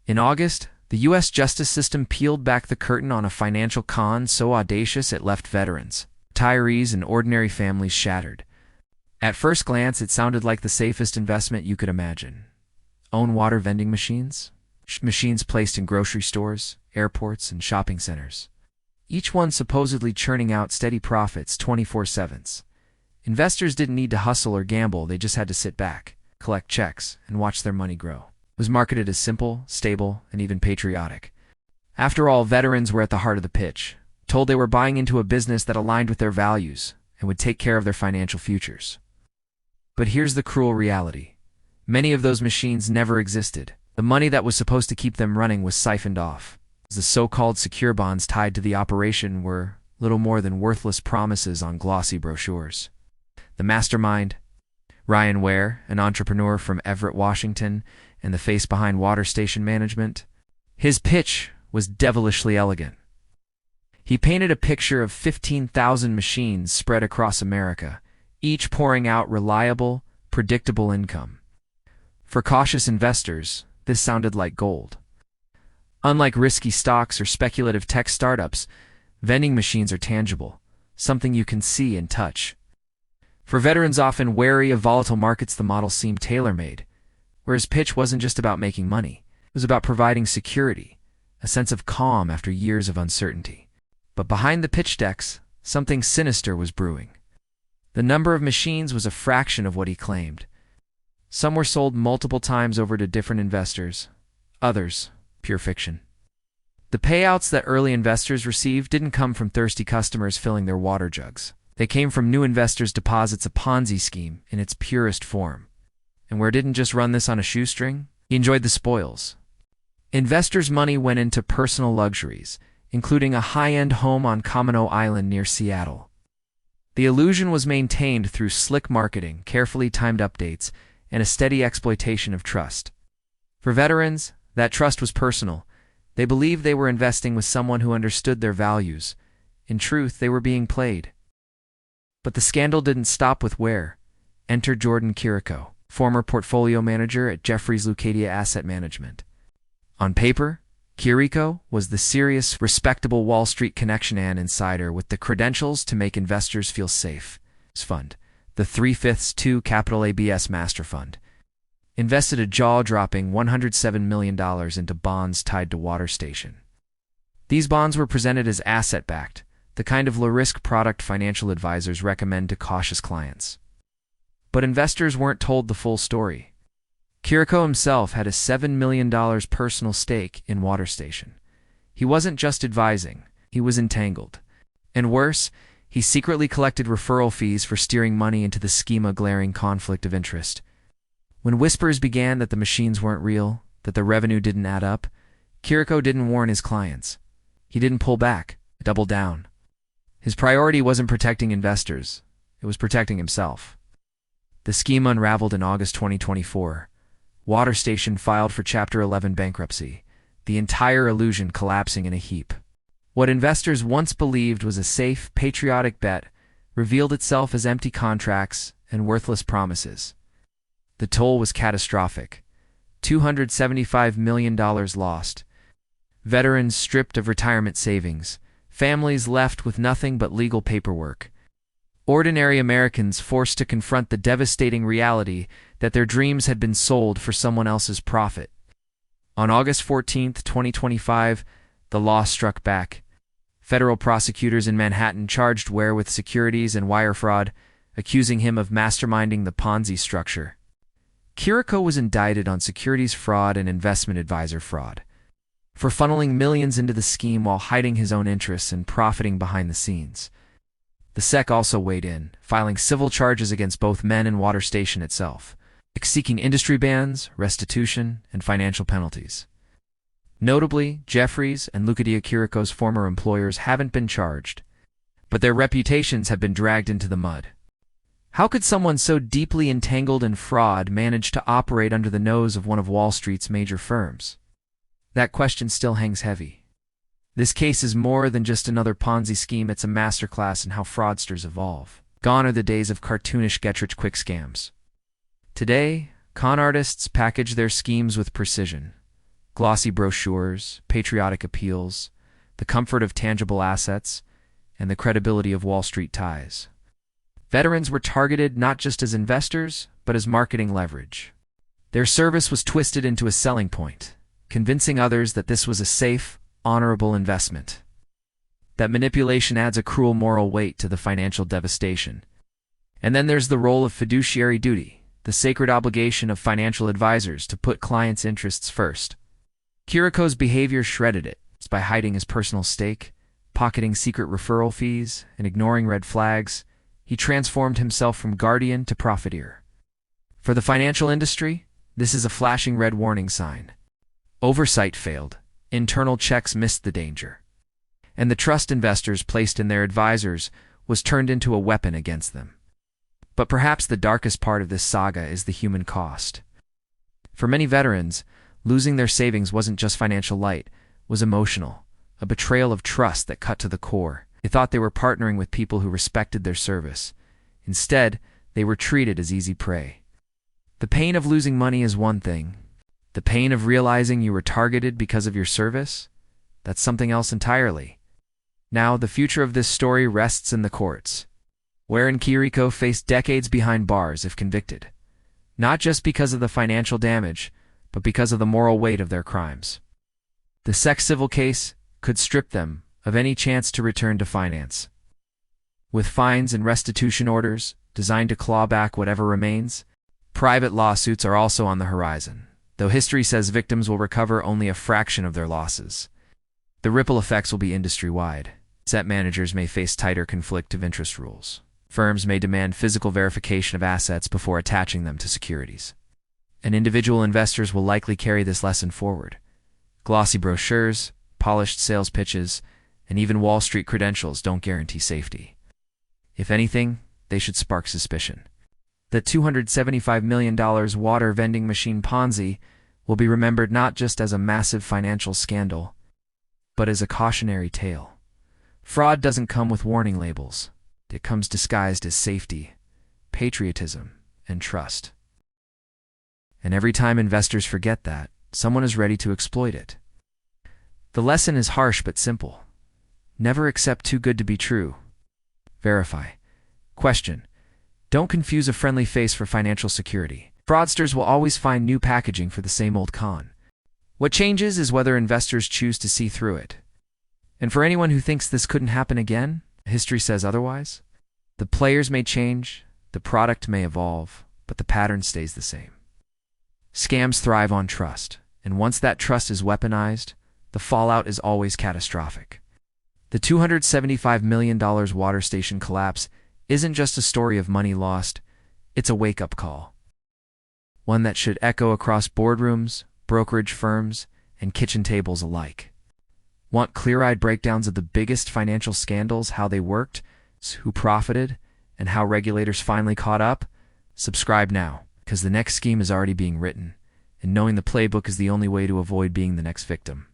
In August, the U.S. justice system peeled back the curtain on a financial con so audacious it left veterans, retirees, and ordinary families shattered. At first glance, it sounded like the safest investment you could imagine. Own water vending machines? Machines placed in grocery stores, airports, and shopping centers. Each one supposedly churning out steady profits 24/7. Investors didn't need to hustle or gamble, they just had to sit back, collect checks, and watch their money grow. It was marketed as simple, stable, and even patriotic. After all, veterans were at the heart of the pitch, told they were buying into a business that aligned with their values and would take care of their financial futures. But here's the cruel reality. Many of those machines never existed. The money that was supposed to keep them running was siphoned off. The so-called secure bonds tied to the operation were little more than worthless promises on glossy brochures. The mastermind, Ryan Ware, an entrepreneur from Everett, Washington, and the face behind Water Station Management, his pitch was devilishly elegant. He painted a picture of 15,000 machines spread across America, each pouring out reliable, predictable income. For cautious investors, this sounded like gold. Unlike risky stocks or speculative tech startups, vending machines are tangible, something you can see and touch. For veterans often wary of volatile markets, the model seemed tailor-made, where his pitch wasn't just about making money. It was about providing security, a sense of calm after years of uncertainty. But behind the pitch decks, something sinister was brewing. The number of machines was a fraction of what he claimed. Some were sold multiple times over to different investors, others, pure fiction. The payouts that early investors received didn't come from thirsty customers filling their water jugs. They came from new investors' deposits, a Ponzi scheme in its purest form. And Ware didn't just run this on a shoestring, he enjoyed the spoils. Investors' money went into personal luxuries, including a high-end home on Kamino Island near Seattle. The illusion was maintained through slick marketing, carefully timed updates, and a steady exploitation of trust. For veterans, that trust was personal. They believed they were investing with someone who understood their values. In truth, they were being played. But the scandal didn't stop with Ware. Enter Jordan Chirico, former portfolio manager at Jefferies Leucadia Asset Management. On paper, Chirico was the serious, respectable Wall Street connection and insider with the credentials to make investors feel safe. His fund, the 3/5 2 Capital ABS Master Fund, invested a jaw-dropping $107 million into bonds tied to Water Station. These bonds were presented as asset-backed, the kind of low-risk product financial advisors recommend to cautious clients. But investors weren't told the full story. Chirico himself had a $7 million personal stake in Water Station. He wasn't just advising, he was entangled. And worse, he secretly collected referral fees for steering money into the scheme, a glaring conflict of interest. When whispers began that the machines weren't real, that the revenue didn't add up, Chirico didn't warn his clients. He didn't pull back, double down. His priority wasn't protecting investors, it was protecting himself. The scheme unraveled in August 2024. Water Station filed for Chapter 11 bankruptcy, the entire illusion collapsing in a heap. What investors once believed was a safe, patriotic bet revealed itself as empty contracts and worthless promises. The toll was catastrophic. $275 million lost. Veterans stripped of retirement savings. Families left with nothing but legal paperwork. Ordinary Americans forced to confront the devastating reality that their dreams had been sold for someone else's profit. On August 14, 2025, the law struck back. Federal prosecutors in Manhattan charged Ware with securities and wire fraud, accusing him of masterminding the Ponzi structure. Chirico was indicted on securities fraud and investment advisor fraud, for funneling millions into the scheme while hiding his own interests and profiting behind the scenes. The SEC also weighed in, filing civil charges against both men and Water Station itself, seeking industry bans, restitution, and financial penalties. Notably, Jefferies and Leucadia, Chirico's former employers, haven't been charged, but their reputations have been dragged into the mud. How could someone so deeply entangled in fraud manage to operate under the nose of one of Wall Street's major firms? That question still hangs heavy. This case is more than just another Ponzi scheme, it's a masterclass in how fraudsters evolve. Gone are the days of cartoonish get-rich-quick scams. Today, con artists package their schemes with precision. Glossy brochures, patriotic appeals, the comfort of tangible assets, and the credibility of Wall Street ties. Veterans were targeted not just as investors, but as marketing leverage. Their service was twisted into a selling point, convincing others that this was a safe, honorable investment. That manipulation adds a cruel moral weight to the financial devastation. And then there's the role of fiduciary duty, the sacred obligation of financial advisors to put clients' interests first. Chirico's behavior shredded it by hiding his personal stake, pocketing secret referral fees, and ignoring red flags. He transformed himself from guardian to profiteer. For the financial industry, this is a flashing red warning sign. Oversight failed, internal checks missed the danger, and the trust investors placed in their advisors was turned into a weapon against them. But perhaps the darkest part of this saga is the human cost. For many veterans, losing their savings wasn't just financial light, it was emotional, a betrayal of trust that cut to the core. They thought they were partnering with people who respected their service. Instead, they were treated as easy prey. The pain of losing money is one thing. The pain of realizing you were targeted because of your service? That's something else entirely. Now, the future of this story rests in the courts, wherein Chirico faced decades behind bars if convicted, not just because of the financial damage, but because of the moral weight of their crimes. The sex civil case could strip them of any chance to return to finance. With fines and restitution orders designed to claw back whatever remains, private lawsuits are also on the horizon, though history says victims will recover only a fraction of their losses. The ripple effects will be industry-wide. Asset managers may face tighter conflict of interest rules. Firms may demand physical verification of assets before attaching them to securities. And individual investors will likely carry this lesson forward. Glossy brochures, polished sales pitches, and even Wall Street credentials don't guarantee safety. If anything, they should spark suspicion. The $275 million water vending machine Ponzi will be remembered not just as a massive financial scandal, but as a cautionary tale. Fraud doesn't come with warning labels. It comes disguised as safety, patriotism, and trust. And every time investors forget that, someone is ready to exploit it. The lesson is harsh but simple. Never accept too good to be true. Verify. Question. Don't confuse a friendly face for financial security. Fraudsters will always find new packaging for the same old con. What changes is whether investors choose to see through it. And for anyone who thinks this couldn't happen again, history says otherwise. The players may change, the product may evolve, but the pattern stays the same. Scams thrive on trust, and once that trust is weaponized, the fallout is always catastrophic. The $275 million water station collapse isn't just a story of money lost, it's a wake-up call. One that should echo across boardrooms, brokerage firms, and kitchen tables alike. Want clear-eyed breakdowns of the biggest financial scandals, how they worked, who profited, and how regulators finally caught up? Subscribe now, because the next scheme is already being written, and knowing the playbook is the only way to avoid being the next victim.